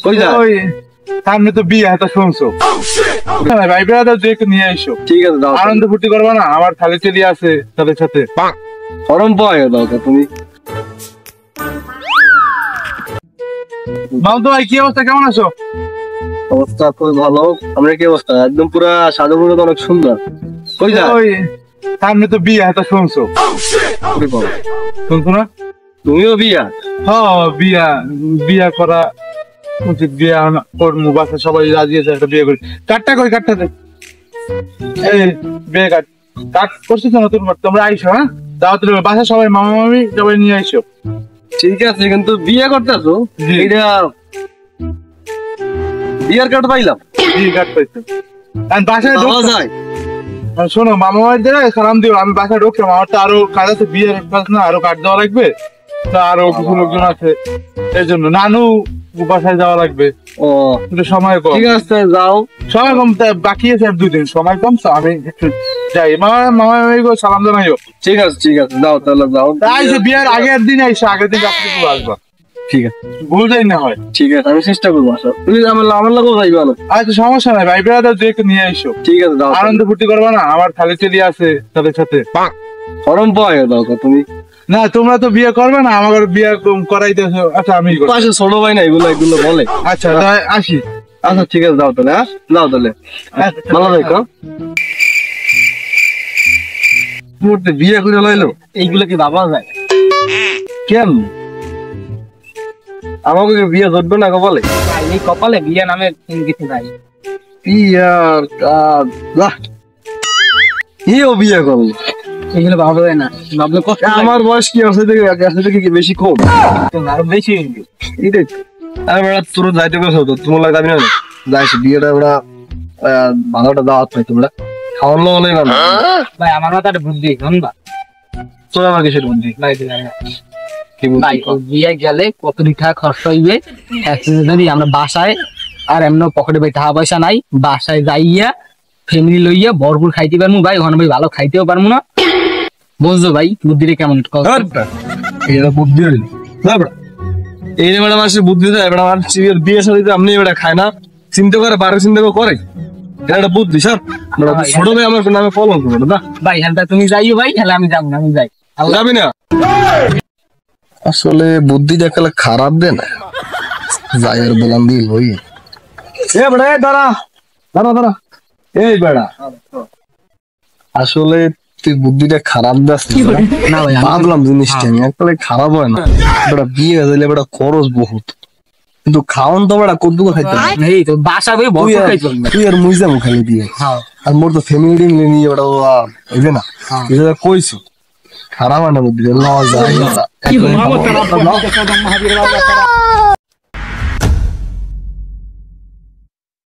কই যা ওই সামনে তো বিয়ে হয়তো শুনছো ভাই ব্রাদার যে নিয়ে এসো। ঠিক আছে দাও আনন্দ ফুর্তি করবা না? আমার থালি চলি আছে তাদের সাথে। গরম পাওয়া দাও তুমি। মামতো ভাই কি অবস্থা, কেমন আছো? অবস্থা খুবই ভালো। আমরা কি অবস্থা? একদম পুরা সাজাগুলো অনেক সুন্দর। কই যা ওই সামনে তো বিয়ে হয়তো শুনছো শুনছো না? তুমিও বিয়া? হ্যাঁ বিয়া বিয়া করা উচিত। বিয়া করবো, বাসা সবাই রাজি আছে একটা বিয়ে করি। কাটটা কই কাটটা দে। এই বিয়ে কাট কাট করছিস না নতুন? তোমরা আইসো, হ্যাঁ দাওয়াত রইলো। বাসা সবাই মামা মামি সবাই নিয়ে আইসো। ঠিক আছে, কিন্তু বিয়ে করতেছো এইটা বিয়ার কার্ড পাইলাম? বিয়ে কাট পাইছো বাসায় পাওয়া যায়? শোনো, মামা বাড়িতে সালাম দিও। আমি বাসায় ঢুকলাম, আমার তো আরো কাজ আছে, বিয়ের কাজ না, আরো কাট দেওয়া লাগবে। তো আরো কিছু লোকজন আছে, এই জন্য নানু বাসায় যাওয়া লাগবে। ও একটু সময় কম। ঠিক আছে যাও। সময় কম, বাকি আছে আর 2 দিন, সময় কম। তো আমি একটু যাই, মামা মামা সালাম জানাইও। ঠিক আছে যাও তাহলে যাও। আইসো বিয়ের আগের দিন আইসো, আগের দিন রাত্রে আসবা। ঠিক আছে, ভুল যাই না হয়। ঠিক আছে আমি চেষ্টা করবো আসা। তুমি আমার লগেও যাইবা না? আচ্ছা সমস্যা নাই, ভাই ব্রাদার যে নিয়ে আইসো। ঠিক আছে দাও। আনন্দ ফুর্তি করবা না? আমার থালি চলি আছে তাদের সাথে। গরম পাওয়া দাও তুমি। না তোমরা তো বিয়ে করবে না, আমার বিয়ে করাইতেছো। আচ্ছা আমি পাশে ছোট ভাই না, এগুলো বলে। আচ্ছা আসি। আচ্ছা ঠিক আছে যাও তাহলে। হ্যাঁ যাও তাহলে, ভালো থাকো। মুহূর্তে বিয়ে করে লাইলো, এইগুলো কি ভাবা যায়? কেন আমাকে বিয়ে ধরবে না কপালে? এই কপালে বিয়ে নামে কিছু নাই। বিয়ার কাজ ও বিয়ে করলো, এগুলো ভাবা যায় না। ভাবলে কষ্ট লাগে। আমার বয়স কি আছে দেখে কি বেশি কম? আরো বেশি এইটাই আরে বেড়া, তোর যাইতে গেছো তো তোমার লাগে যাবি না? যাইছি বিয়েটা বেড়া ভালোটা দাওয়াত পাই, তোমরা খাওয়ার লোক নেই না? ভাই আমার মাথায় একটা বুদ্ধি শুনবা? তোর আমার কিসের বুদ্ধি? ভাই কি বুদ্ধি? ভাই বিয়ে গেলে কত টাকা খরচ হইবে যদি আমরা বাসায়, আর এমন পকেটে ভাই টাকা পয়সা নাই, বাসায় যাইয়া ফ্যামিলি লইয়া ভরপুর খাইতে পারবো ভাই। ওখানে ভাই ভালো খাইতেও পারবো না। বুঝছো ভাই বুদ্ধিটা কেমন? এটা বুদ্ধি হইল না বেড়া। এই বেড়া মানুষের বুদ্ধি দেয় বেড়া। আমার বিয়ে সাথে আপনি বেড়া খায় না, চিন্তা করে বারে চিন্তা করে। এটা একটা বুদ্ধি স্যার। ছোট ভাই আমার নামে ফলো করবো না ভাই। হ্যাঁ তুমি যাইও ভাই, হ্যাঁ আমি যাবো না, আমি যাই। যাবি না? আসলে বুদ্ধি দেখালে খারাপ দে না, যাই আর বলাম দিল ওই। এ বেড়া দাঁড়া দাঁড়া দাঁড়া। এই বেড়া আসলে তুই বুদ্ধিটা খারাপ দাস না ভাই। ভাবলাম জিনিসটা আমি একবারে খারাপ হয় না। বেটা বিয়ে হয়ে গেলে বেটা খরচ বহুত, কিন্তু খাওয়ান তো বেটা কদ্দু খাইতে এই তো বাসা ভাই ভরপুর খাইতে পারবো। তুই আর মুই যাবো খালি দিয়ে। আর মোর তো ফ্যামিলি নিয়ে বেটা হইবে না। কইছো খারাপ হয় না বুদ্ধি।